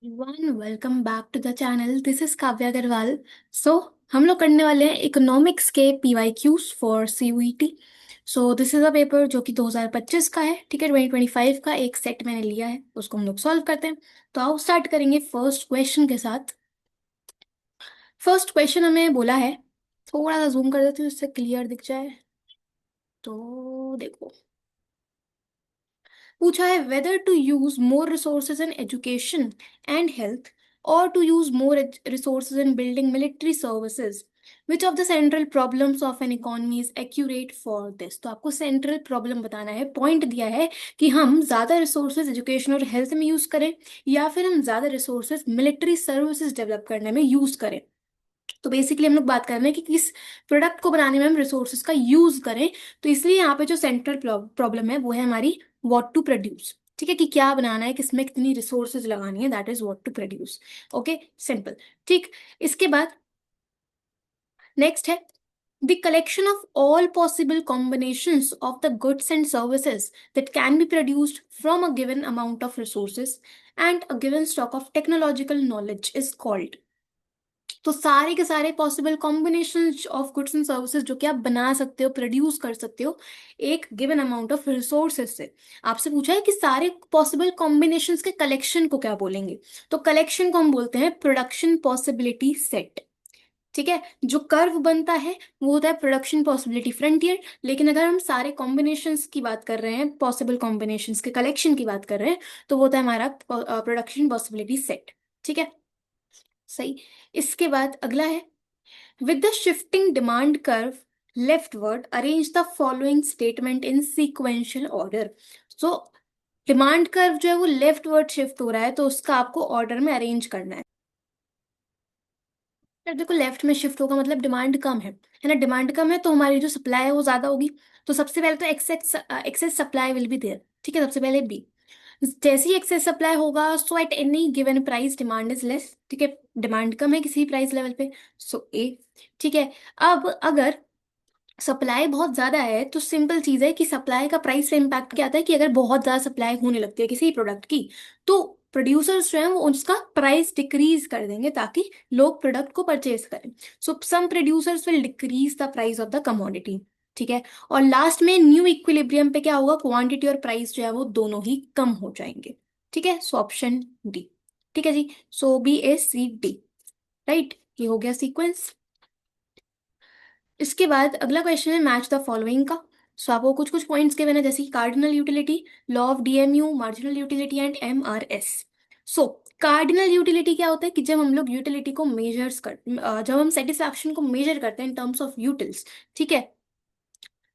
One welcome back to the channel. This is Kavya Agarwal. So हम लोग करने वाले हैं इकोनॉमिक्स के PYQs for CUET. So this is a paper जो कि 2025 का है, ठीक है। 2025 का एक सेट मैंने लिया है, उसको हम लोग सॉल्व करते हैं। तो आओ स्टार्ट करेंगे फर्स्ट क्वेश्चन के साथ। फर्स्ट क्वेश्चन हमें बोला है, थोड़ा सा जूम कर देती हूँ इससे क्लियर दिख जाए। तो देखो, पूछा है whether to use more resources in education and health और to use more resources in building military services. Which of the central problems of an economy is accurate for this. तो आपको सेंट्रल प्रॉब्लम बताना है। Point दिया है कि हम ज्यादा रिसोर्सेज एजुकेशन और हेल्थ में यूज करें या फिर हम ज्यादा रिसोर्सेज मिलिट्री सर्विसेज डेवलप करने में यूज करें। तो बेसिकली हम लोग बात कर रहे हैं कि किस प्रोडक्ट को बनाने में हम रिसोर्सेज का यूज करें। तो इसलिए यहाँ पे जो सेंट्रल प्रॉब्लम है वो है हमारी व्हाट टू प्रोड्यूस। ठीक है, कि क्या बनाना है, किसमें कितनी रिसोर्सेज लगानी है, that is what to produce. Okay, simple. ठीक, इसके बाद नेक्स्ट है the collection of all possible combinations of the goods and services that can be produced from a given amount of resources and a given stock of technological knowledge is called. तो सारे के सारे possible combination of goods and services जो कि आप बना सकते हो, प्रोड्यूस कर सकते हो एक गिवन अमाउंट ऑफ रिसोर्सेज से। आपसे पूछा है कि सारे पॉसिबल कॉम्बिनेशंस के कलेक्शन को क्या बोलेंगे। तो कलेक्शन को हम बोलते हैं प्रोडक्शन पॉसिबिलिटी सेट। ठीक है, जो कर्व बनता है वो होता है प्रोडक्शन पॉसिबिलिटी फ्रंटियर। लेकिन अगर हम सारे कॉम्बिनेशंस की बात कर रहे हैं, पॉसिबल कॉम्बिनेशंस के कलेक्शन की बात कर रहे हैं, तो वो होता है हमारा प्रोडक्शन पॉसिबिलिटी सेट। ठीक है, सही। इसके बाद अगला है with the shifting demand curve leftward, arrange the following statement in sequential order. So demand curve जो है वो लेफ्टवर्ड शिफ्ट हो रहा है, तो उसका आपको ऑर्डर में अरेंज करना है। यार देखो, लेफ्ट में शिफ्ट होगा मतलब डिमांड कम है ना। डिमांड कम है तो हमारी जो सप्लाई है वो ज्यादा होगी। तो सबसे पहले तो excess excess supply will be there. ठीक है, सबसे पहले बी। जैसे ही एक्सेस सप्लाई होगा, so at any given price demand is less. ठीक है, डिमांड कम है किसी प्राइस लेवल पे, सो ए। ठीक है, अब अगर सप्लाई बहुत ज्यादा है तो सिंपल चीज है कि सप्लाई का प्राइस पे इम्पैक्ट क्या आता है कि अगर बहुत ज्यादा सप्लाई होने लगती है किसी प्रोडक्ट की, तो प्रोड्यूसर्स जो है वो उसका प्राइस डिक्रीज कर देंगे ताकि लोग प्रोडक्ट को परचेज करें। So some producers will decrease the price of the commodity. ठीक है, और लास्ट में न्यू इक्विलिब्रियम पे क्या होगा, क्वांटिटी और प्राइस जो है वो दोनों ही कम हो जाएंगे। ठीक है, सो ऑप्शन डी। ठीक है जी, सो बी ए सी डी। राइट, ये हो गया सीक्वेंस। इसके बाद अगला क्वेश्चन है मैच द फॉलोइंग का। सो आपको कुछ कुछ पॉइंट्स के बिना, जैसे कि cardinal utility, law of DMU, marginal utility and MRS. So cardinal utility क्या होता है कि जब हम लोग यूटिलिटी को जब हम सेटिस्फैक्शन को मेजर करते हैं इन टर्म्स ऑफ यूटिल्स। ठीक है,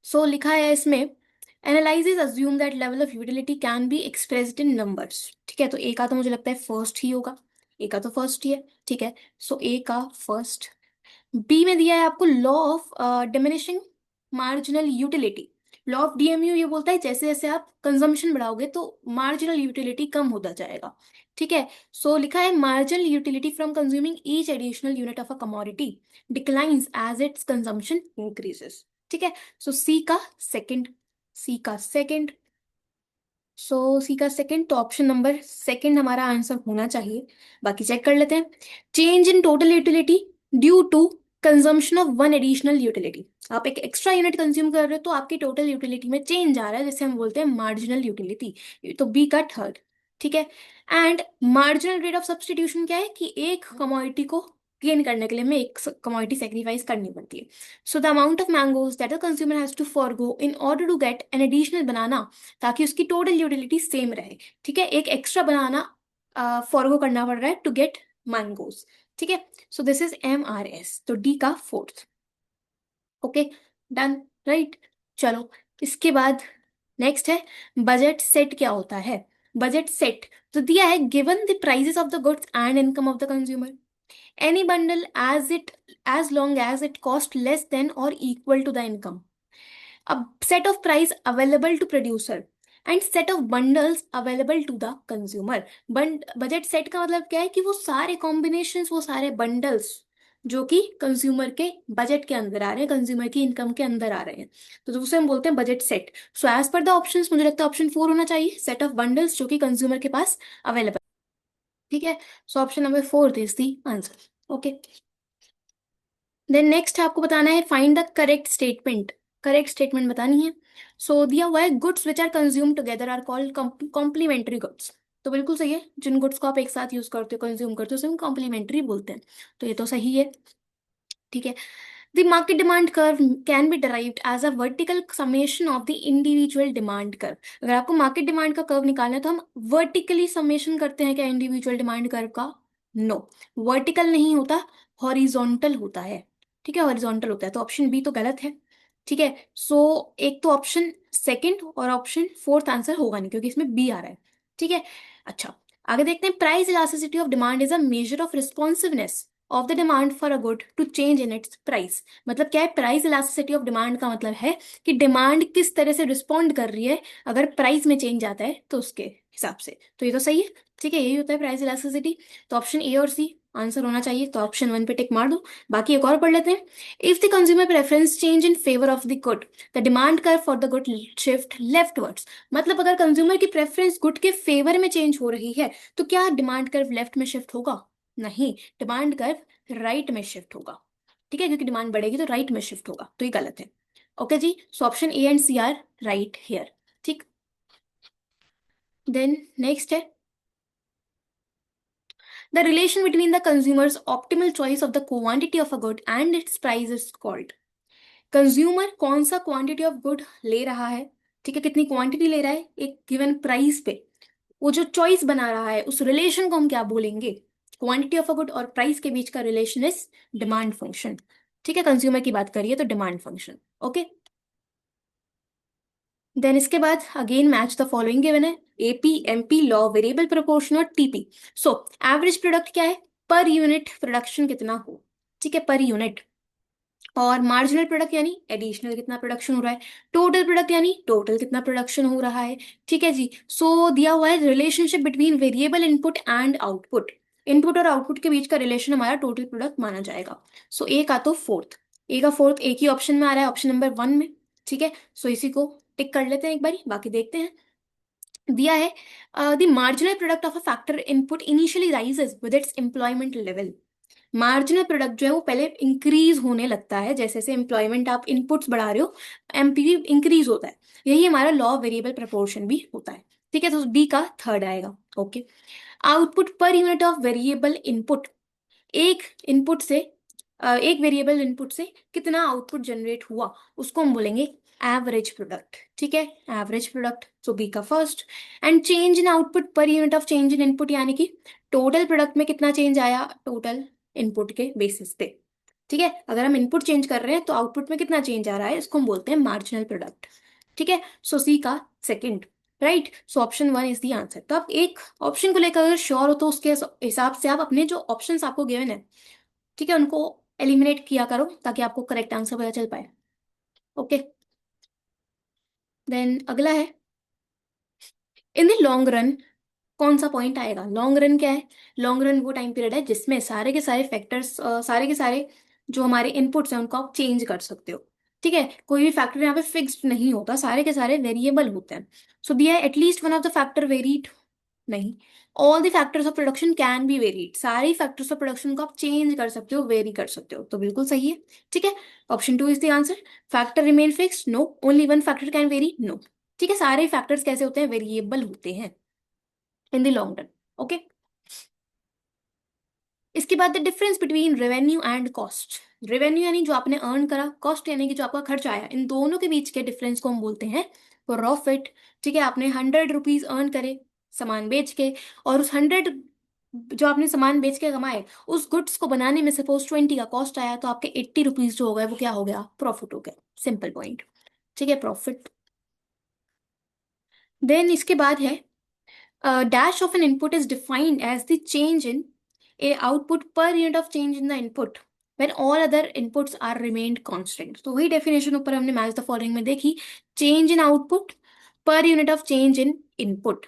सो लिखा है इसमें analysis assume that level of utility can be expressed in numbers. ठीक है, तो ए का तो मुझे लगता है फर्स्ट ही होगा। ए का तो फर्स्ट ही है। ठीक है, सो ए का फर्स्ट। बी में दिया है आपको law of diminishing marginal utility. Law of DMU ये बोलता है जैसे जैसे आप कंजम्पशन बढ़ाओगे तो मार्जिनल यूटिलिटी कम होता जाएगा। ठीक है, सो लिखा है marginal utility from consuming each additional unit of a commodity declines as its consumption increases. ठीक है, सो सी का सेकंड। सी का सेकंड। सो सी का सेकंड, तो ऑप्शन नंबर सेकंड हमारा आंसर होना चाहिए। बाकी चेक कर लेते हैं। Change in total utility due to consumption of one additional utility. आप एक एक्स्ट्रा यूनिट कंज्यूम कर रहे हो तो आपकी टोटल यूटिलिटी में चेंज आ रहा है, जैसे हम बोलते हैं मार्जिनल यूटिलिटी। तो बी का थर्ड। ठीक है, and marginal rate of substitution क्या है कि एक कमोडिटी को गेन करने के लिए हमें एक कमोडिटी सेक्रीफाइस करनी पड़ती है। So the amount of mangoes that the consumer has to forgo in order to get an additional banana, ताकि उसकी टोटल यूटिलिटी सेम रहे। ठीक है, एक एक्स्ट्रा बनाना फॉरगो करना पड़ रहा है टू गेट मैंगोज। ठीक है, सो दिस इज एमआरएस, तो डी का फोर्थ। Okay, done. राइट, चलो इसके बाद नेक्स्ट है बजट सेट क्या होता है। बजट सेट तो दिया है given the prices of the goods and income of the consumer any bundle as long as it cost less than or equal to the income, a set of price available to producer and set of bundles available to the consumer। Budget set का मतलब क्या है कि वो सारे combinations, वो सारे bundles जो कि कंज्यूमर के बजट के अंदर आ रहे हैं, कंज्यूमर की इनकम के अंदर आ रहे हैं, तो उसे हम बोलते हैं budget set. So as per the options मुझे लगता है ऑप्शन फोर होना चाहिए, सेट ऑफ बंडल्स जो कि कंज्यूमर के पास अवेलेबल। ठीक है, so option number 4 is the answer. Okay, then next आपको बताना है find the correct statement. Correct statement बतानी है। सो दिया हुआ है goods which are consume together are called complementary goods. तो बिल्कुल सही है, जिन गुड्स को आप एक साथ यूज करते हो, कंज्यूम करते हो, उसे हम कॉम्प्लीमेंट्री बोलते हैं। तो ये तो सही है। ठीक है, the market demand curve can be derived as a vertical summation of the individual demand curve। अगर आपको मार्केट डिमांड का कर्व निकालना है तो हम वर्टिकली समेशन करते हैं क्या इंडिविजुअल डिमांड कर्व का? नो, वर्टिकल नहीं होता, हॉरिजॉन्टल होता है। ठीक है, हॉरिजॉन्टल होता है, तो ऑप्शन बी तो गलत है। ठीक है, सो एक तो ऑप्शन सेकंड और ऑप्शन फोर्थ आंसर होगा नहीं, क्योंकि इसमें बी आ रहा है। ठीक है, अच्छा, आगे देखते हैं। Price elasticity of demand is a measure of responsiveness of the demand for a good to change in its price. मतलब क्या है प्राइस इलास्टिसिटी ऑफ डिमांड का? मतलब है कि डिमांड किस तरह से रिस्पॉन्ड कर रही है अगर प्राइस में चेंज आता है तो उसके हिसाब से। तो ये तो सही है। ठीक है, यही होता है प्राइस इलास्टिसिटी। तो ऑप्शन ए और सी आंसर होना चाहिए, तो ऑप्शन 1 पे टिक मार दो। बाकी एक और पढ़ लेते हैं। If the consumer preference change in favour of the good, the demand curve for the good shift leftwards. मतलब अगर कंज्यूमर की प्रेफरेंस गुड के फेवर में चेंज हो रही है तो क्या डिमांड कर्व लेफ्ट में शिफ्ट होगा? नहीं, डिमांड कर्व राइट में शिफ्ट होगा। ठीक है, क्योंकि डिमांड बढ़ेगी तो राइट में शिफ्ट होगा, तो ये गलत है। ओके जी, so option A and C are right here. ठीक, देन नेक्स्ट है the relation between the consumer's optimal choice of the quantity of a good and its price is called. Consumer कौन सा क्वांटिटी ऑफ गुड ले रहा है, ठीक है, कितनी क्वांटिटी ले रहा है एक गिवन प्राइस पे, वो जो चॉइस बना रहा है उस रिलेशन को हम क्या बोलेंगे? क्वांटिटी ऑफ अ गुड और प्राइस के बीच का रिलेशन इज डिमांड फंक्शन। ठीक है, कंज्यूमर की बात करिए तो डिमांड फंक्शन। ओके, देन इसके बाद again match the following given है। AP, MP, law, variable proportion और टीपी। सो एवरेज प्रोडक्ट क्या है? पर यूनिट प्रोडक्शन कितना हो। ठीक है, पर यूनिट। और मार्जिनल प्रोडक्ट यानी एडिशनल कितना प्रोडक्शन हो रहा है। टोटल प्रोडक्ट यानी टोटल कितना प्रोडक्शन हो रहा है। ठीक है जी, सो दिया हुआ है relationship between variable input and output. Input और आउटपुट के बीच का रिलेशन हमारा टोटल प्रोडक्ट माना जाएगा। सो ए का तो फोर्थ, ए का फोर्थ एक ही ऑप्शन में आ रहा है, ऑप्शन नंबर 1 में। ठीक है, सो इसी को टिक कर लेते हैं एक बारी, बाकी देखते हैं। दिया है the marginal product of a factor input initially rises with its employment level. Marginal product जो है वो पहले इंक्रीज होने लगता है, जैसे जैसे एम्प्लॉयमेंट आप इनपुट्स बढ़ा रहे हो, एमपीवी इंक्रीज होता है। यही हमारा लॉ ऑफ वेरिएबल प्रोपोर्शन भी होता है। ठीक है, तो डी का थर्ड आएगा। Okay, output per unit of variable input. एक इनपुट से एक वेरिएबल इनपुट से कितना आउटपुट जनरेट हुआ उसको हम बोलेंगे एवरेज प्रोडक्ट। ठीक है, एवरेज प्रोडक्ट, सो बी का first. And change in output per unit of change in input, यानी कि टोटल प्रोडक्ट में कितना चेंज आया टोटल इनपुट के बेसिस पे। ठीक है, अगर हम इनपुट चेंज कर रहे हैं तो आउटपुट में कितना चेंज आ रहा है इसको हम बोलते हैं मार्जिनल प्रोडक्ट। ठीक है, सो सी का second, right, so option 1 is the answer. तो आप एक ऑप्शन को लेकर अगर श्योर हो तो उसके हिसाब से आप अपने जो ऑप्शंस आपको गिवन है, ठीक है, उनको एलिमिनेट किया करो ताकि आपको करेक्ट आंसर पता चल पाए। ओके, देन अगला है इन द लॉन्ग रन कौन सा पॉइंट आएगा? लॉन्ग रन क्या है? लॉन्ग रन वो टाइम पीरियड है जिसमें सारे के सारे फैक्टर्स, सारे के सारे जो हमारे इनपुट्स हैं उनको आप चेंज कर सकते हो। ठीक है, कोई भी फैक्टर यहाँ पे फिक्स्ड नहीं होता, सारे के सारे वेरिएबल होते हैं। सो दिया है at least one of the factor varied, नहीं, all the factors of production can be varied. सारे फैक्टर्स ऑफ प्रोडक्शन को आप चेंज कर सकते हो, वेरी कर सकते हो, तो बिल्कुल सही है। ठीक है, option 2 is the answer. Factor remain fixed, no, only one factor can vary, no. ठीक है, सारे फैक्टर्स कैसे होते हैं? वेरिएबल होते हैं in the long run. Okay, इसके बाद the difference between revenue and cost. Revenue यानी जो आपने अर्न करा, कॉस्ट यानी कि जो आपका खर्च आया, इन दोनों के बीच के डिफरेंस को हम बोलते हैं प्रॉफिट। ठीक है, आपने 100 रुपीज अर्न करे सामान बेच के, और उस 100 जो आपने सामान बेच के कमाए, उस गुड्स को बनाने में सपोज 20 का कॉस्ट आया, तो आपके 80 रुपीज जो हो गए वो क्या हो गया? प्रॉफिट हो गया। Simple point. ठीक है, प्रॉफिट। देन इसके बाद है dash of an input is defined as the change in a output per unit of change in the input when all other inputs are remained constant। तो वही definition ऊपर हमने match the following में देखी। Change in output per unit of change in input.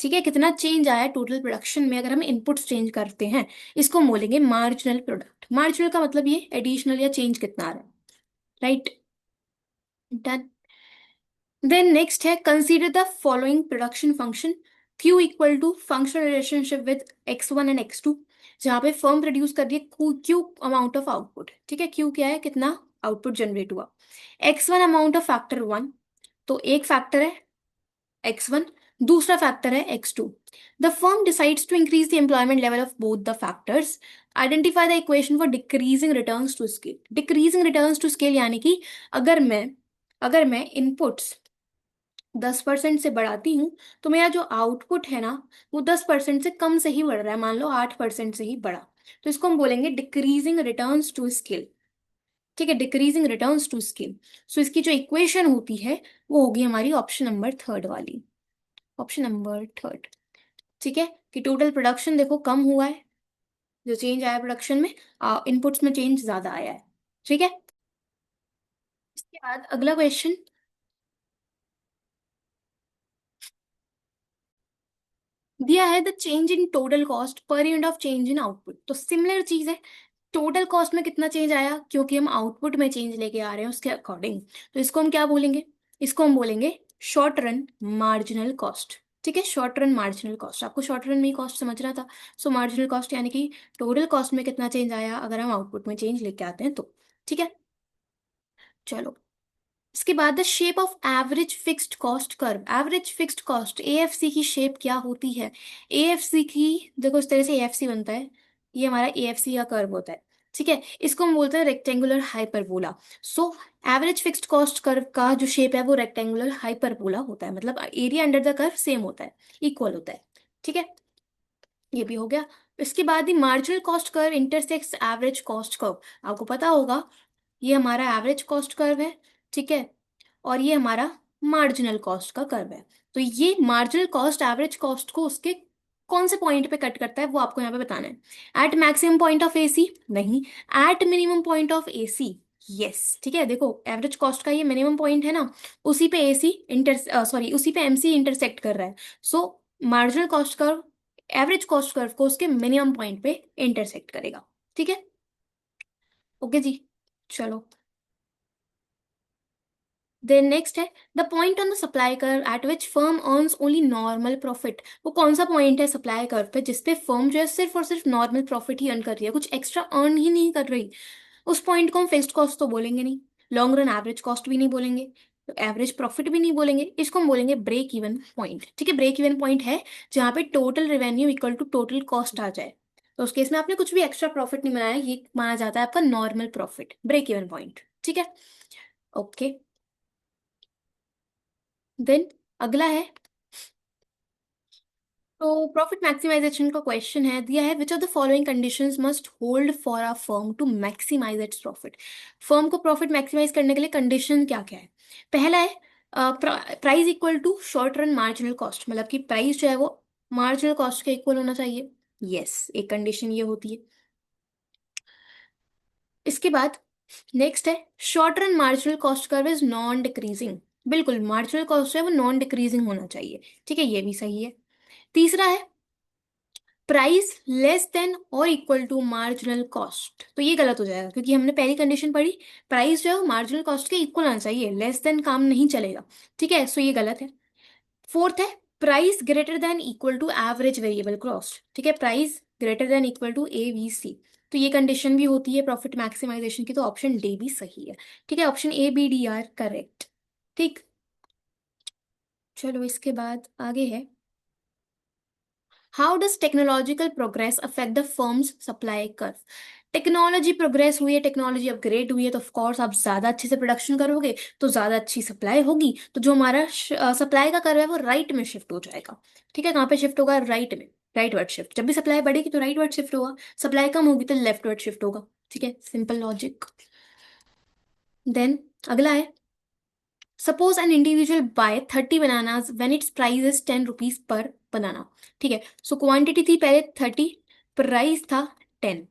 ठीक है, कितना change आया टोटल प्रोडक्शन में अगर हम इनपुट्स चेंज करते हैं, इसको हम बोलेंगे मार्जिनल प्रोडक्ट। मार्जिनल का मतलब ये एडिशनल या चेंज कितना आ रहा है। Right, done. देन नेक्स्ट है consider the following production function Q equal to functional relationship with x1 and x2, जहाँ पे फर्म प्रोड्यूस कर रही है क्यू अमाउंट ऑफ आउटपुट। ठीक है, क्यू क्या है, कितना आउटपुट जनरेट हुआ। x1 amount of factor one, तो एक फैक्टर है x1, दूसरा फैक्टर है x2। The firm decides to increase the employment level of both the factors. Identify the equation for decreasing returns to scale. Decreasing returns to scale यानी कि अगर मैं अगर मैं इनपुट्स 10% से बढ़ाती हूँ तो मेरा जो आउटपुट है ना वो 10% से कम से ही बढ़ रहा है, मान लो 8% से ही बढ़ा, तो इसको हम बोलेंगे डिक्रीजिंग रिटर्न्स टू स्केल। ठीक है, decreasing returns to scale. So इसकी जो इक्वेशन होती है वो होगी हमारी ऑप्शन नंबर थर्ड वाली, ऑप्शन नंबर थर्ड। ठीक है, कि टोटल प्रोडक्शन देखो कम हुआ है, जो चेंज आया प्रोडक्शन में, इनपुट्स में चेंज ज्यादा आया है। ठीक है, इसके बाद अगला क्वेश्चन दिया है, the change in total cost per unit of change in output. तो सिमिलर चीज है, टोटल कॉस्ट में कितना चेंज आया, क्योंकि हम आउटपुट में चेंज लेके आ रहे हैं उसके अकॉर्डिंग, तो इसको हम क्या बोलेंगे, इसको हम बोलेंगे शॉर्ट रन मार्जिनल कॉस्ट। ठीक है, शॉर्ट रन मार्जिनल कॉस्ट, आपको शॉर्ट रन में ही कॉस्ट समझना था। सो मार्जिनल कॉस्ट यानी कि टोटल कॉस्ट में कितना चेंज आया अगर हम आउटपुट में चेंज लेके आते हैं तो। ठीक है, चलो इसके बाद the shape of average fixed cost curve. Average fixed cost AFC की शेप क्या होती है। एएफसी की, देखो इस तरह से एएफसी बनता है, ये हमारा एएफसी का कर्व होता है। ठीक है, इसको हम बोलते हैं rectangular hyperbola. So average fixed cost curve का जो शेप है वो रेक्टेंगुलर हाइपरबोला होता है, मतलब area under the curve same होता है, इक्वल होता है। ठीक है, ये भी हो गया। इसके बाद ही marginal cost curve intersects average cost curve. आपको पता होगा ये हमारा एवरेज कॉस्ट कर्व है। ठीक है, और ये हमारा मार्जिनल कॉस्ट का कर्व है। तो ये मार्जिनल कॉस्ट एवरेज कॉस्ट को उसके कौन से पॉइंट पे कट करता है वो आपको यहाँ पे बताना है। At maximum point of AC नहीं, at minimum point of AC. Yes, ठीक है, देखो एवरेज कॉस्ट का ये मिनिमम पॉइंट है ना, उसी पे एसी इंटर सॉरी उसी पे एमसी इंटरसेक्ट कर रहा है। सो marginal cost curve average cost curve को उसके मिनिमम पॉइंट पे इंटरसेक्ट करेगा। ठीक है, ओके जी, चलो देन नेक्स्ट है the point on the supply curve at which firm earns only normal profit. वो कौन सा पॉइंट है सप्लाई कर्व पे जिसपे फर्म जो है सिर्फ और सिर्फ नॉर्मल प्रॉफिट ही अर्न कर रही है, कुछ एक्स्ट्रा अर्न ही नहीं कर रही। उस पॉइंट को हम फिक्स्ड कॉस्ट तो बोलेंगे नहीं, लॉन्ग रन एवरेज कॉस्ट भी नहीं बोलेंगे, एवरेज प्रॉफिट भी नहीं बोलेंगे, इसको हम बोलेंगे ब्रेक इवन पॉइंट। ठीक है, ब्रेक इवन पॉइंट है जहाँ पे total revenue equal to total cost आ जाए, तो उस केस में आपने कुछ भी एक्स्ट्रा प्रॉफिट नहीं बनाया, ये माना जाता है आपका normal profit, break even point. ठीक है, ओके देन अगला है, तो प्रॉफिट मैक्सिमाइजेशन का क्वेश्चन है, दिया है which of the following conditions must hold for a firm to maximise its profit. Firm को प्रॉफिट मैक्सिमाइज करने के लिए कंडीशन क्या क्या है। पहला है price equal to short run marginal cost, मतलब कि प्राइस जो है वो मार्जिनल कॉस्ट के इक्वल होना चाहिए। यस, एक कंडीशन ये होती है। इसके बाद नेक्स्ट है short run marginal cost curve is non decreasing. बिल्कुल मार्जिनल कॉस्ट है वो नॉन डिक्रीजिंग होना चाहिए। ठीक है, ये भी सही है। तीसरा है प्राइस लेस देन और इक्वल टू मार्जिनल कॉस्ट, तो ये गलत हो जाएगा क्योंकि हमने पहली कंडीशन पढ़ी प्राइस जो है वो मार्जिनल कॉस्ट के इक्वल आना चाहिए, लेस देन काम नहीं चलेगा। ठीक है, सो ये गलत है। फोर्थ है price greater than equal to average variable cost. ठीक है, price greater than equal to ABC, तो ये कंडीशन भी होती है प्रॉफिट मैक्सिमाइजेशन की, तो ऑप्शन डी भी सही है। ठीक है, option A B D are correct. ठीक, चलो इसके बाद आगे है how does technological progress affect the firm's supply curve. Technology progress हुई है, टेक्नोलॉजी अपग्रेड हुई है, तो ऑफ कोर्स आप ज्यादा अच्छे से प्रोडक्शन करोगे तो ज्यादा अच्छी सप्लाई होगी, तो जो हमारा सप्लाई का कर्व है वो राइट में शिफ्ट हो जाएगा। ठीक है, कहाँ पे शिफ्ट होगा, राइट में, राइट वर्ड शिफ्ट। जब भी सप्लाई बढ़ेगी तो राइट वर्ड शिफ्ट होगा, सप्लाई कम होगी तो लेफ्ट वर्ड शिफ्ट होगा। ठीक है, सिंपल लॉजिक। देन अगला है suppose an individual buy 30 bananas when its price is 10 rupees per banana. ठीक है, सो क्वांटिटी थी पहले 30, प्राइस था 10,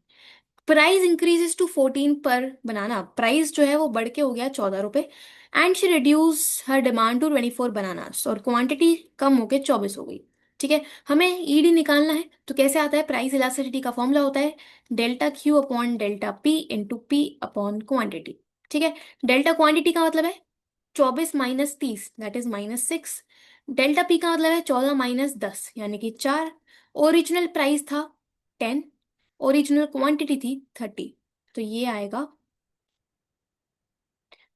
प्राइस इंक्रीजेस टू 14 पर बनाना, प्राइस जो है वो बढ़ के हो गया 14 रुपए, and she reduce her demand to 24 bananas, और क्वांटिटी कम होके 24 हो गई। ठीक है, हमें ईडी निकालना है, तो कैसे आता है, प्राइस इलास्टिसिटी का फॉर्मूला होता है delta Q upon delta P into P upon quantity. ठीक है, डेल्टा क्वांटिटी का मतलब है 24 - 30 दैट इज -6, डेल्टा पी का मतलब है 14 - 10 यानी कि 4। ओरिजिनल प्राइस था 10, ओरिजिनल क्वांटिटी थी 30, तो ये आएगा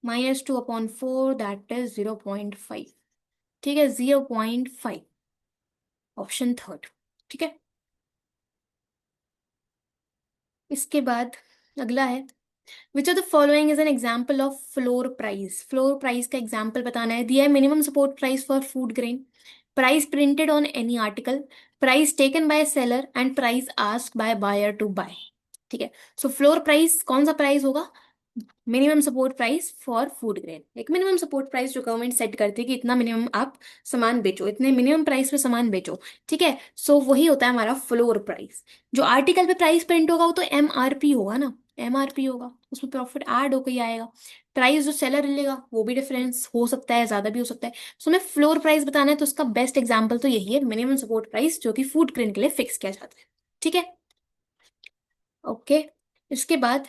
-2/4, दैट इज 0.5। ठीक है, 0.5, ऑप्शन थर्ड। ठीक है, इसके बाद अगला है, which of the following is an example of floor price. Floor price का एग्जाम्पल बताना है। दिया है minimum support price for food grain, price printed on any article, price taken by seller and price asked by buyer to buy. ठीक है, so floor price कौन सा price होगा? Minimum support price for food grain, एक minimum support price जो government set करती है कि इतना मिनिमम आप सामान बेचो, इतने मिनिमम प्राइस पे सामान बेचो। ठीक है, सो वही होता है हमारा फ्लोर प्राइस। जो आर्टिकल पे प्राइस प्रिंट होगा वो तो एमआरपी होगा ना, एमआरपी होगा, उसमें प्रॉफिट ऐड होकर ही आएगा। प्राइस जो सेलर लेगा वो भी डिफरेंस हो सकता है, ज्यादा भी हो सकता है। सो हमें फ्लोर प्राइस बताना है तो उसका बेस्ट एग्जाम्पल तो यही है, मिनिमम सपोर्ट प्राइस, जो कि फूड ग्रेन के लिए फिक्स किया जाता है। ठीक है, ओके। इसके बाद,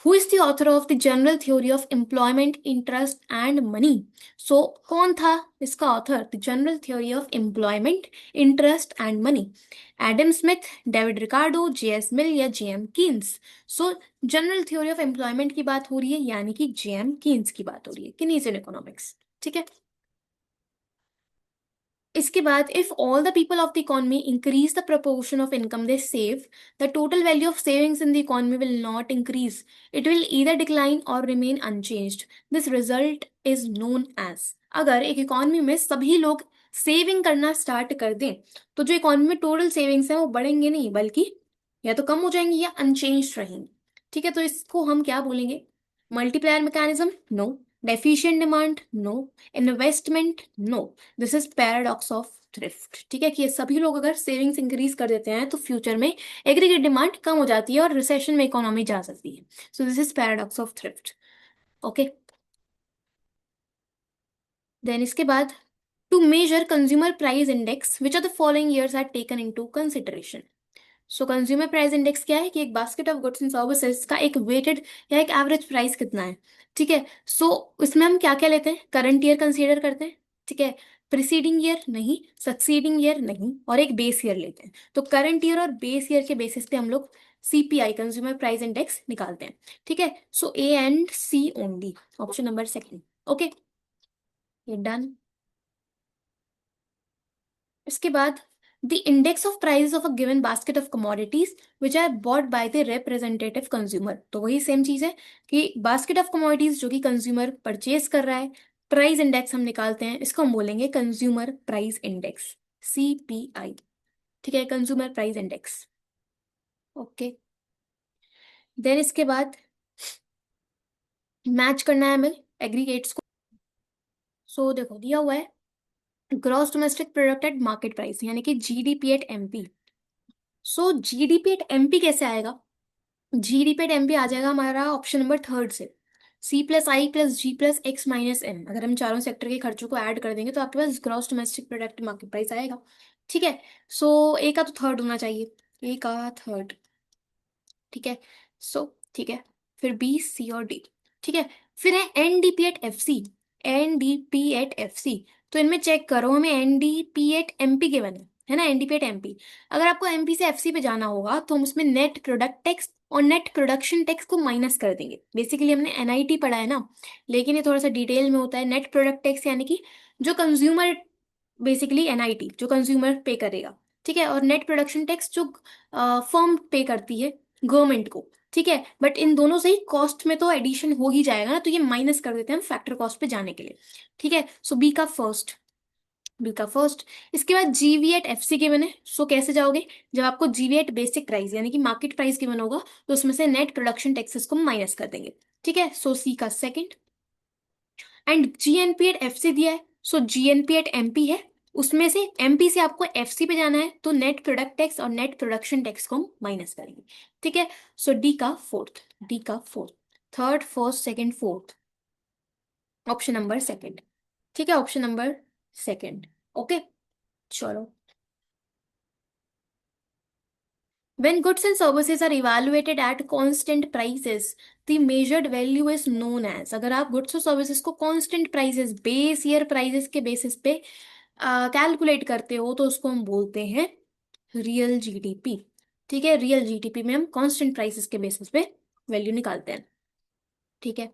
who is the author of the general theory of employment interest and money? So कौन था इसका author, the general theory of employment interest and money? Adam Smith, David Ricardo, JS Mill या JM Keynes? So general theory of employment की बात हो रही है, यानी कि जेएम कीन्स की बात हो रही है, किनीजियन इकोनॉमिक्स। ठीक है, इसके बाद, if all the people of the economy increase the proportion of income they save, the total value of savings in the economy will not increase, it will either decline और remain unchanged. This result is known as. अगर एक economy में सभी लोग saving करना start कर दें, तो जो इकोनॉमी में टोटल सेविंग्स हैं वो बढ़ेंगे नहीं, बल्कि या तो कम हो जाएंगी या अनचेंज रहेंगी। ठीक है, तो इसको हम क्या बोलेंगे? Multiplier mechanism? No. Deficient demand? No. Investment? No. This is paradox of thrift. ठीक है, कि ये सभी लोग अगर सेविंग्स इंक्रीज कर देते हैं तो फ्यूचर में एग्रीगेट डिमांड कम हो जाती है और रिसेशन में इकोनॉमी जा सकती है। So this is paradox of thrift. Okay, then इसके बाद, to measure consumer price index which of the following years are taken into consideration? So consumer price index क्या है? कि एक basket of goods and services का एक weighted या एक एवरेज प्राइस कितना है। ठीक है, सो इसमें हम क्या क्या लेते हैं? करंट ईयर कंसीडर करते हैं। ठीक है, प्रिसीडिंग ईयर नहीं, सक्सीडिंग ईयर नहीं, और एक बेस ईयर लेते हैं। तो करंट ईयर और बेस ईयर के बेसिस पे हम लोग सीपीआई, कंज्यूमर प्राइस इंडेक्स, निकालते हैं। ठीक है, so A and C only, option number second. Okay, ये डन। इसके बाद, the index of price of a given basket of commodities which are bought by the representative consumer. तो वही same चीज है कि बास्केट ऑफ कमोडिटीज जो कि कंज्यूमर परचेज कर रहा है, प्राइस इंडेक्स हम निकालते हैं, इसको हम बोलेंगे कंज्यूमर प्राइस इंडेक्स, सीपीआई। ठीक है, consumer price index. Okay, then इसके बाद मैच करना है हमें एग्रीगेट्स को। सो देखो, दिया हुआ है gross domestic product at market price, यानी कि GDP at MP. So GDP at MP कैसे आएगा? जीडी पे टेम्पे आ जाएगा हमारा ऑप्शन नंबर थर्ड से, C+I+G+X - M। अगर हम चारों सेक्टर के खर्चों को ऐड कर देंगे तो आपके पास gross domestic product market price आएगा। ठीक है, सो ए का तो थर्ड होना चाहिए, ए का थर्ड। ठीक है, सो ठीक है, फिर बी, सी और डी। ठीक है, फिर है NDP at F C, NDP at F C. तो इनमें चेक करो, हमें एनडीपी एट एमपी गिवन है ना, एनडीपी एट एमपी। अगर आपको एमपी से एफसी पे जाना होगा तो हम उसमें नेट प्रोडक्ट टैक्स और नेट प्रोडक्शन टैक्स को माइनस कर देंगे। बेसिकली हमने एनआईटी पढ़ा है ना, लेकिन ये थोड़ा सा डिटेल में होता है। नेट प्रोडक्ट टैक्स यानी कि जो कंज्यूमर, बेसिकली एनआईटी जो कंज्यूमर पे करेगा। ठीक है, और नेट प्रोडक्शन टैक्स जो फर्म पे करती है गवर्नमेंट को। ठीक है, बट इन दोनों से ही कॉस्ट में तो एडिशन हो ही जाएगा ना, तो ये माइनस कर देते हैं हम फैक्टर कॉस्ट पे जाने के लिए। ठीक है, सो बी का फर्स्ट, बी का फर्स्ट। इसके बाद जीवी एट एफ सी गिवन है। सो कैसे जाओगे? जब आपको जीवी एट बेसिक प्राइस यानी कि मार्केट प्राइस गिवन होगा तो उसमें से नेट प्रोडक्शन टैक्सेस को माइनस कर देंगे। ठीक है, सो सी का second. And GNP at F C दिया है, सो जीएनपी एट एमपी है, उसमें से एमपी से आपको एफसी पे जाना है तो नेट प्रोडक्ट टैक्स और नेट प्रोडक्शन टैक्स को हम माइनस करेंगे। ठीक है, सो डी का फोर्थ, डी का fourth, third first second fourth, option number second. ठीक है, ऑप्शन नंबर सेकंड। ओके, चलो। When goods and services are evaluated at constant prices, the measured value is known as। अगर आप गुड्स और services को constant prices, base year prices के basis पे calculate करते हो तो उसको हम बोलते हैं रियल जीडीपी। ठीक है, रियल जीडीपी में हम कांस्टेंट प्राइसेस के बेसिस पे वैल्यू निकालते हैं। ठीक है,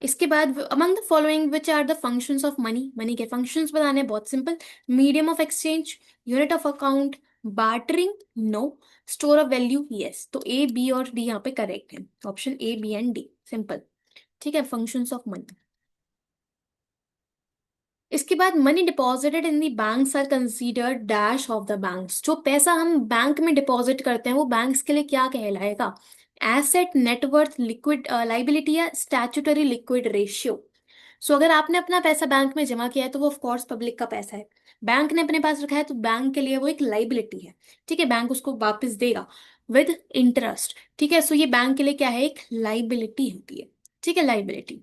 इसके बाद among the following which are the functions of money, money के फंक्शंस बताने हैं, बहुत simple. Medium of exchange, unit of account, bartering, no, store of value, yes. तो ए बी और डी यहाँ पे करेक्ट है, option A B and D, simple. ठीक है, फंक्शंस ऑफ मनी। इसके बाद money deposited in the banks are considered dash of the banks, जो पैसा हम बैंक में डिपॉजिट करते हैं वो बैंक्स के लिए क्या कहलाएगा? एसेट, नेटवर्थ, लिक्विड लाइबिलिटी या स्टैट्यूटरी लिक्विड रेशियो। सो अगर आपने अपना पैसा बैंक में जमा किया है तो वो ऑफ कोर्स पब्लिक का पैसा है। बैंक ने अपने पास रखा है तो बैंक के लिए वो एक लाइबिलिटी है। ठीक है, बैंक उसको वापस देगा विद इंटरेस्ट। ठीक है, सो ये बैंक के लिए क्या है? एक लाइबिलिटी होती है। ठीक है, लाइबिलिटी।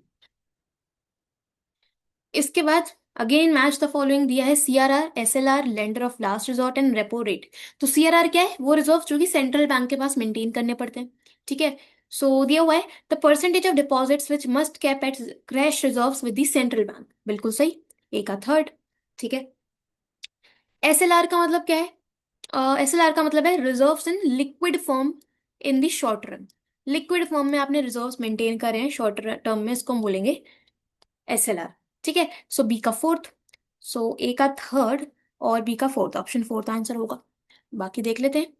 इसके बाद अगेन मैच द फॉलोइंग दिया है, CRR, SLR, lender of last resort and repo rate. तो सीआरआर क्या है? वो रिजर्व जो कि सेंट्रल बैंक के पास मेंटेन करने पड़ते हैं। ठीक है, सो दिया हुआ है the percentage of deposits which must keep at cash reserves with the central bank, बिल्कुल सही, एक का थर्ड। ठीक है, एसएलआर का मतलब क्या है? एसएलआर का मतलब है reserves in liquid form in the short run. Liquid form में आपने रिजर्व्स मेंटेन कर रहे हैं शॉर्ट टर्म में, इसको हम बोलेंगे एसएलआर। ठीक है, सो बी का फोर्थ, सो ए का थर्ड और बी का फोर्थ, ऑप्शन फोर्थ आंसर होगा। बाकी देख लेते हैं।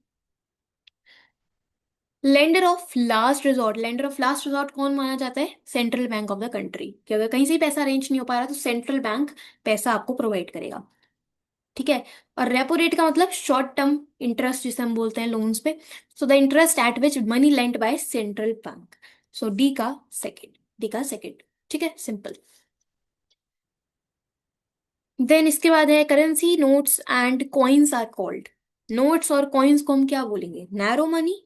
Lender of last resort, lender of last resort कौन माना जाता है? Central bank of the country, कि अगर कहीं से ही पैसा अरेंज नहीं हो पा रहा तो सेंट्रल बैंक पैसा आपको प्रोवाइड करेगा। ठीक है, और रेपो रेट का मतलब शॉर्ट टर्म इंटरेस्ट जिसे हम बोलते हैं लोन्स पे। So the interest at which money lent by central bank. So D का सेकेंड, डी का सेकेंड। ठीक है, सिंपल। देन इसके बाद है currency notes and coins are called. Notes और कॉइन्स को हम क्या बोलेंगे? Narrow money,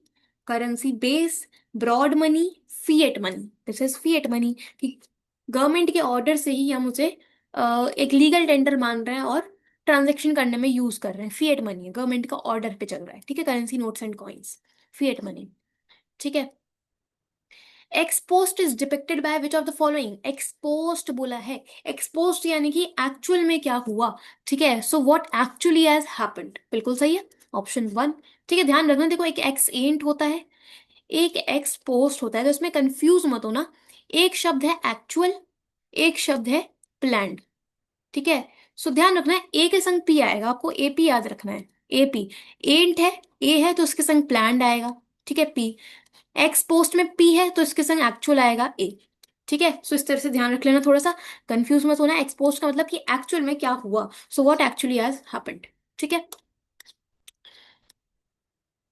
currency base, broad money, fiat money. This is fiat money, कि गवर्नमेंट के ऑर्डर से ही हम उसे एक लीगल टेंडर मान रहे हैं और ट्रांजेक्शन करने में यूज कर रहे हैं। फिएट मनी है, गवर्नमेंट का ऑर्डर पे चल रहा है। ठीक है, currency notes and coins, fiat money. ठीक है, ex post is depicted by which of the following, ex post बोला है, एक्सपोस्ट यानी कि एक्चुअल में क्या हुआ। ठीक है, सो व्हाट एक्चुअली हैज हैपेंड, बिल्कुल सही है, ऑप्शन वन। ठीक है, ध्यान रखना, देखो एक एक्स एंट होता है, एक एक्स पोस्ट होता है, तो इसमें कंफ्यूज मत होना। एक शब्द है एक्चुअल, एक शब्द है प्लान्ड। ठीक है, सो ध्यान रखना है ए के संग पी आएगा, आपको एपी याद रखना है। एपी, एंट है, ए है तो उसके संग प्लान्ड आएगा। ठीक है, पी, एक्स पोस्ट में पी है तो इसके संग एक्चुअल आएगा ए। ठीक है, सो इस तरह से ध्यान रख लेना, थोड़ा सा कंफ्यूज मत होना। एक्सपोज का मतलब कि एक्चुअल में क्या हुआ, so what actually has happened. ठीक है,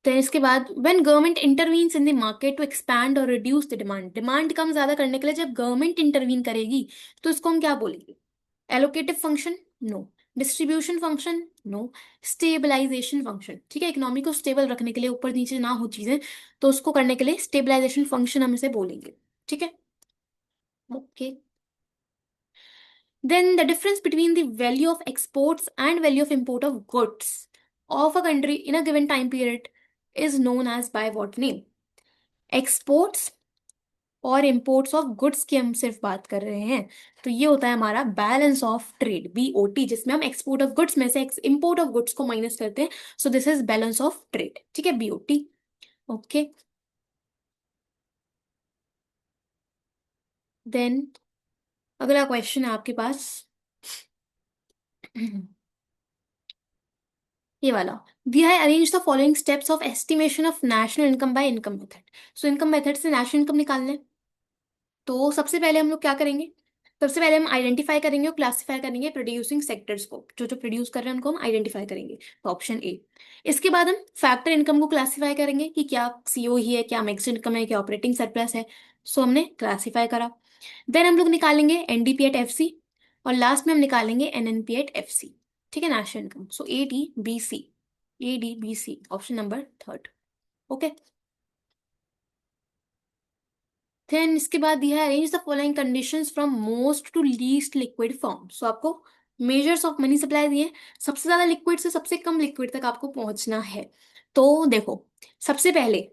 तो इसके बाद when government intervenes in the market to expand और रिड्यूस द डिमांड, डिमांड कम ज्यादा करने के लिए जब गवर्नमेंट इंटरवीन करेगी तो इसको हम क्या बोलेंगे? Allocative function, no. Distribution function, no. Stabilisation function. ठीक है, इकोनॉमी को स्टेबल रखने के लिए, ऊपर नीचे ना हो चीजें, तो उसको करने के लिए स्टेबलाइजेशन फंक्शन हम इसे बोलेंगे। ठीक है, okay. Then the difference between the value of exports and value of import of goods of a country in a given time period is known as by what name? Exports और imports of goods की हम सिर्फ बात कर रहे हैं, तो ये होता है हमारा बैलेंस ऑफ ट्रेड, बीओटी, जिसमें हम एक्सपोर्ट ऑफ गुड्स में से इंपोर्ट ऑफ गुड्स को माइनस करते हैं। सो this is balance of trade. ठीक है, बीओटी। ओके, देन अगला क्वेश्चन है आपके पास। ये वाला दिया है, arrange the following steps of estimation of national income by income method. So income method से नेशनल इनकम निकालना है, तो सबसे पहले हम लोग क्या करेंगे? सबसे पहले हम आइडेंटिफाई करेंगे और क्लासिफाई करेंगे प्रोड्यूसिंग सेक्टर्स को, जो जो प्रोड्यूस कर रहे हैं उनको हम आइडेंटिफाई करेंगे, तो ऑप्शन ए। इसके बाद हम फैक्टर इनकम को क्लासिफाई करेंगे कि क्या सीओ ही है, क्या मिक्स्ड इनकम है, क्या ऑपरेटिंग सरप्लस है। सो हमने क्लासिफाई करा। देन हम लोग निकालेंगे एनडीपी एट एफ सी, और लास्ट में हम निकालेंगे एनएनपी एट एफ सी। ठीक है, national income. So A D B C, A D B C, option number third. Okay, then इसके बाद दिया है arrange the following conditions from most to least liquid form. So आपको measures of money supply दिए, सबसे ज्यादा liquid से सबसे कम लिक्विड तक आपको पहुंचना है। तो देखो, सबसे पहले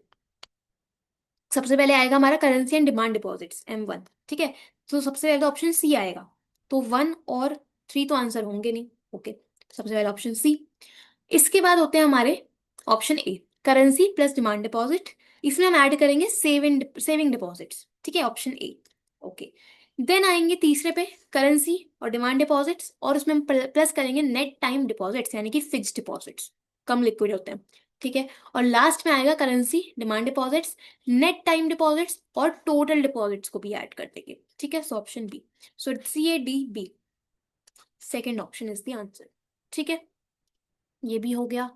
सबसे पहले आएगा हमारा currency and demand deposits M1। ठीक है, तो सबसे पहले ऑप्शन सी आएगा, तो वन और थ्री तो आंसर होंगे नहीं। ओके, सबसे पहले ऑप्शन सी। इसके बाद होते हैं हमारे option A, currency plus demand deposit. इसमें हम ऐड करेंगे सेविंग डिपॉजिट्स, ठीक है, ऑप्शन ए। ओके, देन आएंगे तीसरे पे, करेंसी और डिमांड डिपॉजिट्स, और उसमें हम प्लस करेंगे नेट टाइम डिपॉजिट्स यानी कि फिक्स्ड डिपॉजिट्स, कम लिक्विड होते हैं, ठीक है। और लास्ट में आएगा currency, demand deposits, net time deposits और टोटल डिपॉजिट्स को भी ऐड कर देंगे, ठीक है। So option B, so CADB, second option is the answer, ठीक है। ये भी हो गया।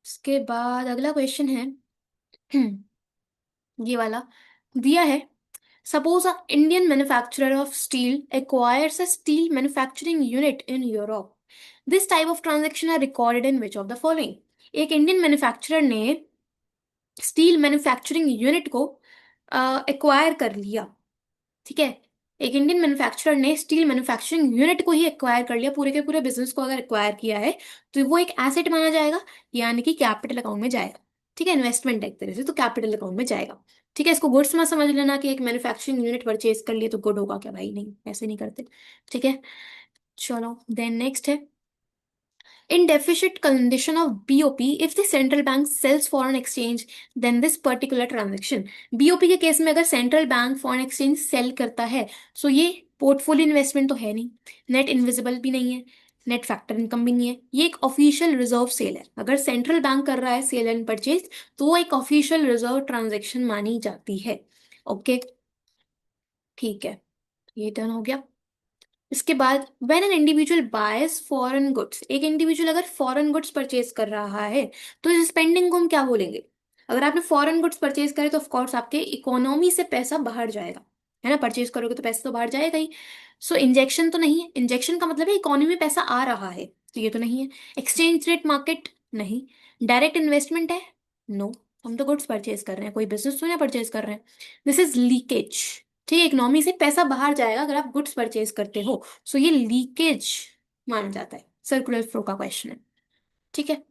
इसके बाद अगला क्वेश्चन है ये वाला दिया है। Suppose a Indian manufacturer of steel acquires a steel manufacturing unit in Europe. This type of transaction are recorded in which of the following. एक इंडियन मैन्युफैक्चरर ने स्टील मैन्युफैक्चरिंग यूनिट को एक्वायर कर लिया, ठीक है। एक इंडियन मैन्युफैक्चरर ने steel manufacturing unit को ही एक्वायर कर लिया, पूरे के पूरे बिजनेस को अगर एक्वायर किया है तो वो एक एसेट माना जाएगा, यानी कि कैपिटल अकाउंट में जाएगा, ठीक है। इन्वेस्टमेंट एक तरह से, तो कैपिटल अकाउंट में जाएगा, ठीक है। इसको गुड्स मत समझ लेना कि एक मैन्युफैक्चरिंग यूनिट परचेज कर लिए तो गुड होगा क्या, भाई नहीं, ऐसे नहीं करते, ठीक है। चलो देन नेक्स्ट है, in deficit condition of BOP, if the central bank sells foreign exchange, then this particular transaction, BOP के केस में अगर central bank foreign exchange sell करता है, सो ये पोर्टफोलियो इन्वेस्टमेंट तो है नहीं, नेट इनविजिबल भी नहीं है, नेट फैक्टर इनकम भी नहीं है, ये एक ऑफिशियल रिजर्व सेल है। अगर सेंट्रल बैंक कर रहा है सेल एंड परचेज तो वो एक ऑफिशियल रिजर्व ट्रांजेक्शन मानी जाती है। ओके, ठीक है, ये डन हो गया। इसके बाद when an individual bias foreign goods, एक इंडिविजुअल अगर फॉरेन गुड्स परचेज कर रहा है तो इस स्पेंडिंग को हम क्या बोलेंगे। अगर आपने फॉरेन गुड्स परचेज करे तो ऑफकोर्स आपके इकोनॉमी से पैसा बाहर जाएगा, है ना, परचेज करोगे तो पैसा तो बाहर जाएगा ही। सो इंजेक्शन तो नहीं है, इंजेक्शन का मतलब है इकोनॉमी में पैसा आ रहा है, तो ये तो नहीं है। एक्सचेंज रेट मार्केट नहीं। डायरेक्ट इन्वेस्टमेंट है, नो, हम तो गुड्स परचेज कर रहे हैं, कोई बिजनेस तो नहीं परचेज कर रहे हैं। दिस इज लीकेज, ठीक है, इकोनॉमी से पैसा बाहर जाएगा अगर आप गुड्स परचेज करते हो, सो ये लीकेज माना जाता है, सर्कुलर फ्लो का क्वेश्चन है, ठीक है।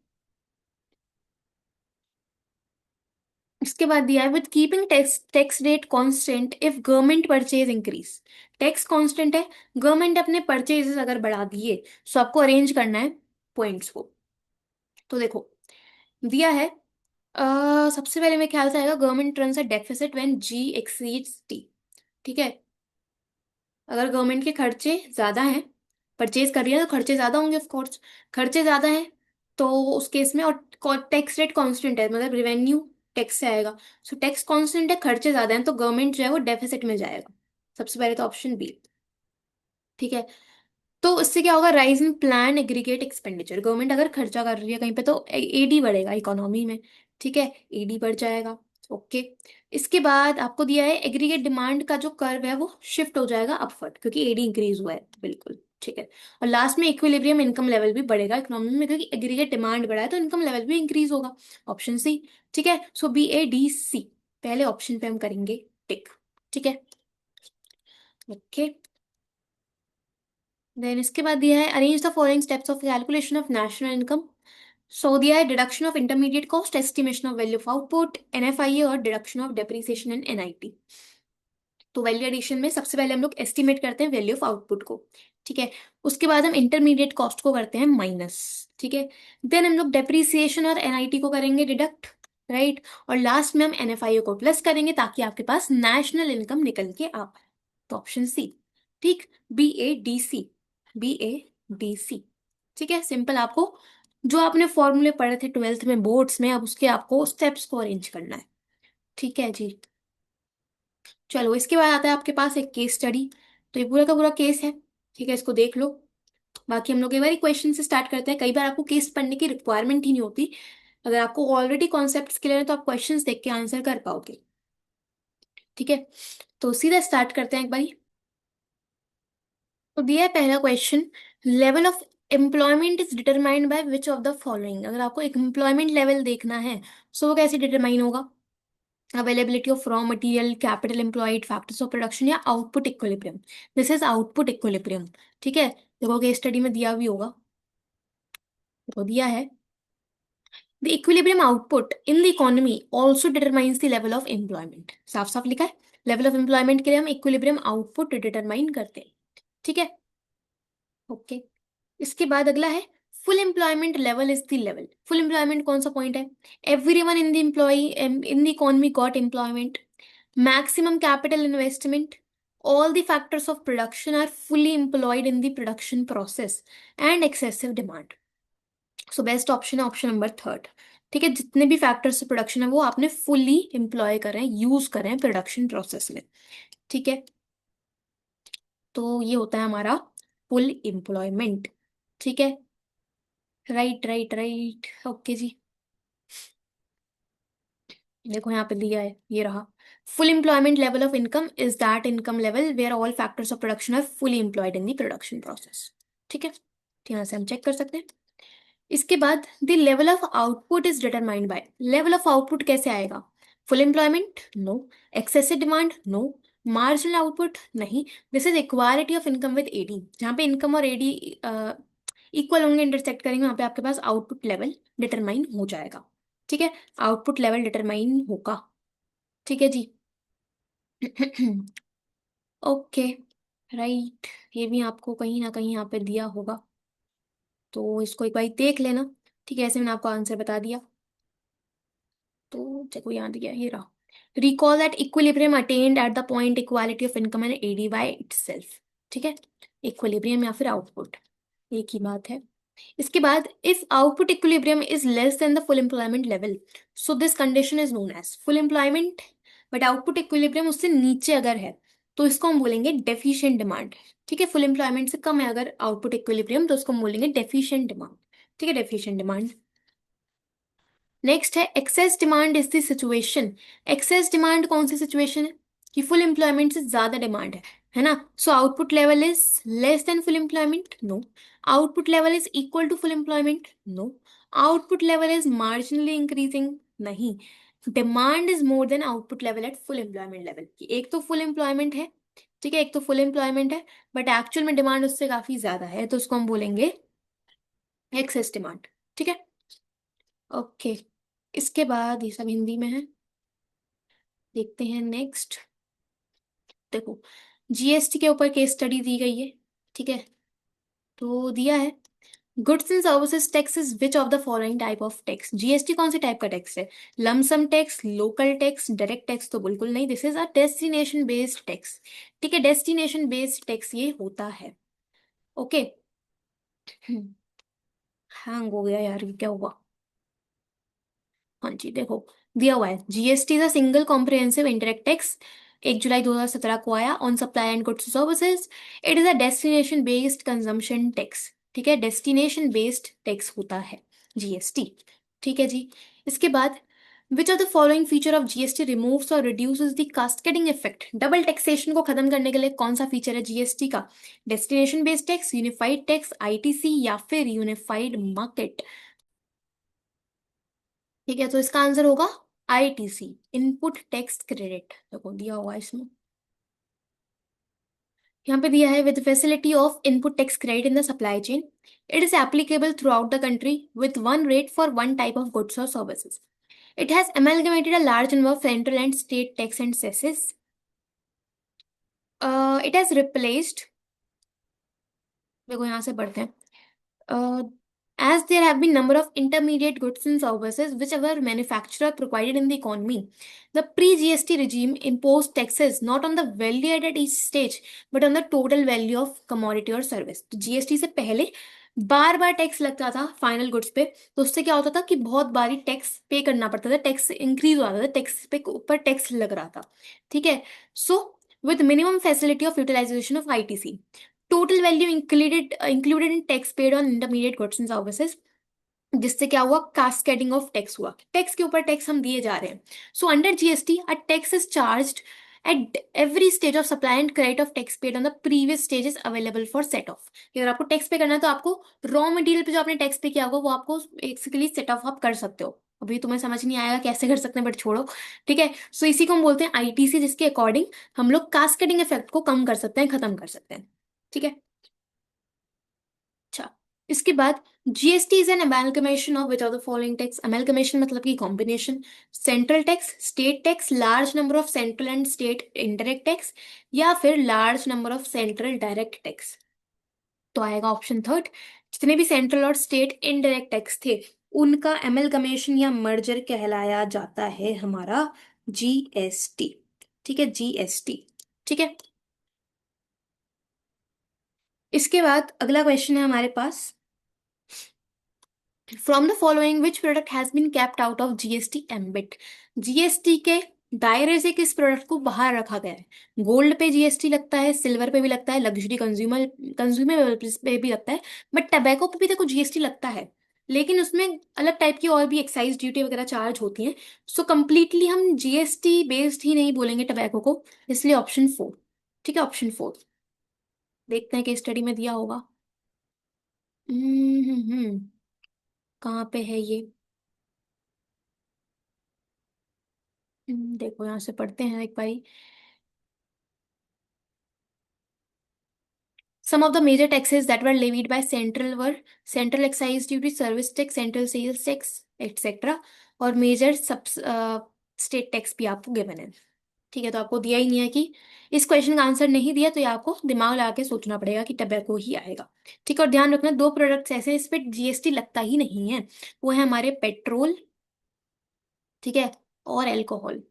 इसके बाद दिया है with keeping tax tax rate constant if government purchase increase. Tax constant है, गवर्नमेंट अपने परचेजेस अगर बढ़ा दिए तो आपको अरेंज करना है पॉइंट्स को। तो देखो दिया है, सबसे पहले मेरे ख्याल से आएगा government runs a deficit when G exceeds T, ठीक है। अगर गवर्नमेंट के खर्चे ज्यादा हैं, परचेज कर रही है तो खर्चे ज्यादा होंगे ऑफ कोर्स, खर्चे ज्यादा हैं तो उस केस में, और टैक्स रेट कांस्टेंट है मतलब रेवेन्यू टैक्स से आएगा, सो टैक्स कांस्टेंट है, खर्चे ज्यादा हैं तो गवर्नमेंट जो है वो डेफिसिट में जाएगा। सबसे पहले तो ऑप्शन बी, ठीक है। तो इससे क्या होगा, rise in plan aggregate expenditure, government अगर खर्चा कर रही है कहीं पे तो AD बढ़ेगा इकोनॉमी में, ठीक है, AD बढ़ जाएगा। ओके, इसके बाद आपको दिया है एग्रीगेट डिमांड का जो कर्व है वो शिफ्ट हो जाएगा अपवर्ड क्योंकि AD इंक्रीज हुआ है, बिल्कुल ठीक है। और लास्ट में इक्विलिब्रियम इनकम लेवल भी बढ़ेगा इकोनॉमी में क्योंकि एग्रीगेट डिमांड बढ़ा है तो इनकम लेवल भी इंक्रीज होगा, ऑप्शन सी, ठीक है। सो BADC, पहले ऑप्शन पे हम करेंगे टिक, ठीक है। ओके, देन इसके बाद दिया है arrange the following steps of calculation of national income. So दिया है deduction of intermediate cost, estimation of value of output, NFIA और deduction of depreciation and NIT। तो वैल्यू एडिशन में सबसे पहले हम लोग एस्टिमेट करते हैं वैल्यू ऑफ आउटपुट को, ठीक है। उसके बाद हम इंटरमीडिएट कॉस्ट को करते हैं माइनस, ठीक है। देन हम लोग डेप्रिसिएशन और NIT को करेंगे डिडक्ट, राइट। और लास्ट में हम NFIA को प्लस करेंगे ताकि आपके पास नेशनल इनकम निकल के आ पाए, तो ऑप्शन सी, ठीक, BADC, ठीक है। सिंपल, आपको जो आपने फॉर्मूले पढ़े थे ट्वेल्थ में बोर्ड्स में, अब उसके आपको स्टेप्स को अरेंज करना है, ठीक है जी। चलो इसके बाद आता है आपके पास एक केस स्टडी, तो ये पूरा का पूरा केस है, ठीक है, इसको देख लो। बाकी हम लोग एक बार क्वेश्चन से स्टार्ट करते हैं, कई बार आपको केस पढ़ने की रिक्वायरमेंट ही नहीं होती, अगर आपको ऑलरेडी कॉन्सेप्ट्स क्लियर है तो आप क्वेश्चंस देख के आंसर कर पाओगे, ठीक है। तो सीधा स्टार्ट करते हैं एक बारी। तो दिया है पहला question, level of employment is determined by which of the following. अगर आपको एक एम्प्लॉयमेंट लेवल देखना है सो वो कैसे डिटरमाइन होगा, availability of raw material, capital employed, factors of production या output equilibrium. This is output equilibrium, ठीक है। देखो केस स्टडी में दिया भी होगा, तो दिया है the equilibrium output in the economy also determines the level of employment, साफ साफ लिखा है, लेवल ऑफ एम्प्लॉयमेंट के लिए हम इक्विलिब्रियम आउटपुट डिटरमाइन करते हैं, ठीक है। ओके। इसके बाद अगला है full employment level is the level. Full employment कौन सा पॉइंट है? Everyone in the employ in the economy got employment, maximum capital investment, all the factors of production are fully employed in the production process, and excessive demand. So best option है option number third. ठीक है, जितने भी factors production है वो आपने fully employ कर रहे हैं, यूज कर रहे हैं प्रोडक्शन प्रोसेस में। ठीक है, तो ये होता है हमारा फुल एम्प्लॉयमेंट। ठीक है, राइट राइट राइट, ओके जी। देखो यहाँ पे दिया है, ये रहा। Full employment level of income is that income level where all factors of production are fully employed in the production process. ठीक है, तो यहाँ से हम चेक कर सकते हैं। इसके बाद the level of output is determined by. Level of output कैसे आएगा? Full employment no, excessive demand no, marginal output नहीं। This is equality of income with AD. जहाँ पे इनकम और एडी इक्वल होंगे, इंटरसेक्ट करेंगे, वहां पे आपके पास आउटपुट लेवल डिटरमाइन हो जाएगा। ठीक है, आउटपुट लेवल डिटरमाइन होगा। ठीक है जी। Okay, right. ये भी आपको कहीं ना कहीं यहाँ पे दिया होगा, तो इसको एक बार देख लेना। ठीक है, ऐसे मैंने आपको आंसर बता दिया। तो देखो यहाँ दिया है, ये रहा। Recall that equilibrium attained at the point equality of income and AD by itself. ठीक है, इक्विलिब्रियम या फिर आउटपुट, एक ही बात है। इसके बाद if output equilibrium is less than the full employment level, so this condition is known as full employment, but output equilibrium उससे नीचे अगर है तो इसको हम बोलेंगे डेफिशिएंट डिमांड। ठीक है, फुल एम्प्लॉयमेंट से कम है अगर आउटपुट इक्विलिब्रियम, तो उसको हम बोलेंगे डेफिशिएंट डिमांड। ठीक है, डेफिशिएंट डिमांड। नेक्स्ट है excess demand is the situation. Excess demand कौन सी सिचुएशन है? कि फुल एम्प्लॉयमेंट से ज्यादा डिमांड है ना? So output level is less than full employment, no. Output level is equal to full employment, no. Output level is marginally increasing, नहीं। Demand is more than output level at full employment level. एक तो full employment है, ठीक है, एक तो full employment है, but actual में डिमांड उससे काफी ज्यादा है, तो उसको हम बोलेंगे एक्सेस डिमांड। ठीक है, ओके। इसके बाद ये सब हिंदी में है, देखते हैं नेक्स्ट। देखो, जीएसटी के ऊपर केस स्टडी दी गई है। ठीक है, तो दिया है goods and services tax is which of the following type of tax. GST कौन से टाइप का टैक्स है? Lump sum tax, local tax, direct tax तो बिल्कुल नहीं, this is a destination based tax. ठीक है, डेस्टिनेशन बेस्ड टैक्स ये होता है। ओके, हैंग हो गया यार, ये क्या हुआ? हाँ जी, देखो दिया हुआ है जीएसटी का सिंगल कॉम्प्रिहेंसिव इंडायरेक्ट टैक्स 1 जुलाई 2017 को आया on supply and goods services. It is a destination based consumption tax. ठीक है, डेस्टिनेशन बेस्ड टैक्स होता है जीएसटी। ठीक है जी। इसके बाद which of the following feature of GST removes or reduces the cascading effect. Double taxation को खत्म करने के लिए कौन सा फीचर है जीएसटी का? Destination based tax, unified tax, ITC या फिर यूनिफाइड मार्केट। ठीक है, तो इसका आंसर होगा आईटीसी, इनपुट टैक्स क्रेडिट। देखो दिया हुआ है इसमें, यहाँ पे दिया है with facility of input tax credit in the supply chain, it is applicable throughout the country with one rate for one type of goods और services. It has amalgamated a large number of central and state tax and cesses. It has replaced, देखो यहाँ से बढ़ते हैं। As there have been number of intermediate goods and services which were manufactured provided in the economy, the pre-GST regime imposed taxes not on the value added at each stage, but on the total value of commodity or service. तो GST से पहले बार बार tax लगता था final goods पे, तो उससे क्या होता था कि बहुत बारी टैक्स पे करना पड़ता था, टैक्स इंक्रीज हो जाता था, टैक्स पे ऊपर टैक्स लग रहा था। ठीक है, सो with minimum facility of utilization of ITC, total value included in tax paid on intermediate goods and services, जिससे क्या हुआ? कास्केडिंग ऑफ टैक्स हुआ, टैक्स के ऊपर टैक्स हम दिए जा रहे हैं। So under GST a tax is charged at every stage of supply and credit of tax paid on the previous stages available for set of. अगर आपको टैक्स पे करना है तो आपको रॉ मटेरियल पे जो आपने टैक्स पे किया होगा वो आपको बेसिकली सेट ऑफ आप कर सकते हो। अभी तुम्हें समझ नहीं आएगा कैसे कर सकते हैं, बट छोड़ो। ठीक है, सो इसी को हम बोलते हैं आईटीसी, जिसके अकॉर्डिंग हम लोग कास्केडिंग इफेक्ट को कम कर सकते हैं, खत्म कर सकते हैं। ठीक है, अच्छा। इसके बाद GST is an amalgamation of which of the following tax. Amalgamation मतलब कि combination. Central tax, state tax, large number of central and state indirect tax, या फिर large number of central direct tax. तो आएगा ऑप्शन थर्ड। जितने भी central और state indirect tax थे उनका एमलगमेशन या मर्जर कहलाया जाता है हमारा जीएसटी। ठीक है, जीएसटी। ठीक है, इसके बाद अगला क्वेश्चन है हमारे पास। From the following which product has been kept out of GST ambit. GST के दायरे से किस प्रोडक्ट को बाहर रखा गया है। गोल्ड पे जीएसटी लगता है, सिल्वर पे भी लगता है, लग्जरी कंज्यूमर कंज्यूमर पे भी लगता है, बट टबैको पे भी देखो जीएसटी लगता है, लेकिन उसमें अलग टाइप की और भी एक्साइज ड्यूटी वगैरह चार्ज होती हैं। सो कंप्लीटली हम जीएसटी बेस्ड ही नहीं बोलेंगे टबैको को, इसलिए ऑप्शन फोर। ठीक है, ऑप्शन फोर। देखते हैं कि स्टडी में दिया होगा। कहाँ पे है ये। देखो यहाँ से पढ़ते हैं एक बारी। Some of the major taxes that were levied by central were central excise duty, service tax, central sales tax, etc. और मेजर सब स्टेट टैक्स भी आपको गिवन है। ठीक है, तो आपको दिया ही नहीं है कि इस क्वेश्चन का आंसर नहीं दिया, तो ये आपको दिमाग लगा के सोचना पड़ेगा कि टबैको ही आएगा। ठीक है, और ध्यान रखना दो प्रोडक्ट्स ऐसे हैं इस पे जीएसटी लगता ही नहीं है, वो है हमारे पेट्रोल, ठीक है, और अल्कोहल।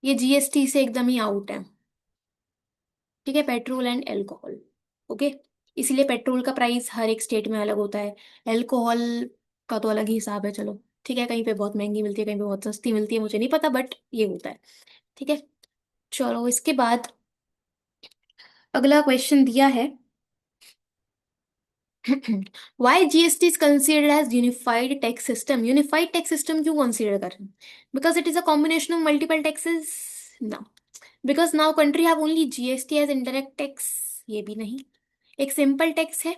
ये जीएसटी से एकदम ही आउट है। ठीक है, पेट्रोल एंड अल्कोहल। ओके, इसीलिए पेट्रोल का प्राइस हर एक स्टेट में अलग होता है, अल्कोहल का तो अलग ही हिसाब है। चलो ठीक है, कहीं पे बहुत महंगी मिलती है, कहीं पे बहुत सस्ती मिलती है, मुझे नहीं पता, बट ये होता है। ठीक है, चलो इसके बाद अगला क्वेश्चन दिया है। Why GST is considered as unified tax system. Unified tax system क्यों कंसिडर कर रहे हैं? Because it is a combination of multiple taxes. ना, because now country have only GST as indirect tax. ये भी नहीं, एक सिंपल टैक्स है।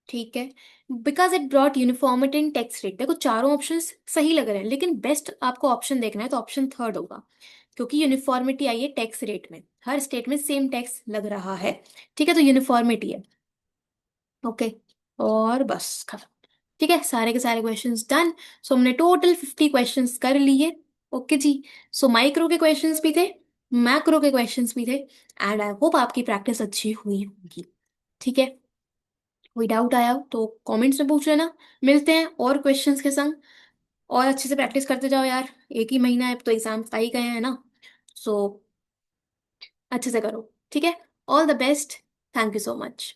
ठीक है, because it brought uniformity in tax rate. देखो चारों ऑप्शन सही लग रहे हैं, लेकिन बेस्ट आपको ऑप्शन देखना है तो ऑप्शन थर्ड होगा, क्योंकि यूनिफॉर्मिटी आई है टैक्स रेट में, हर स्टेट में सेम टैक्स लग रहा है। ठीक है, तो यूनिफॉर्मिटी है। ओके, और बस खत्म। ठीक है, सारे के सारे क्वेश्चंस डन। सो हमने टोटल 50 क्वेश्चंस कर लिए। ओके जी। सो माइक्रो के क्वेश्चंस भी थे, मैक्रो के क्वेश्चंस भी थे, एंड आई होप आपकी प्रैक्टिस अच्छी हुई होगी। ठीक है, कोई डाउट आया हो तो कमेंट्स में पूछ लेना। मिलते हैं और क्वेश्चंस के संग, और अच्छे से प्रैक्टिस करते जाओ यार, एक ही महीना है, अब तो एग्जाम आ ही गए हैं ना। सो अच्छे से करो। ठीक है, all the best. Thank you so much.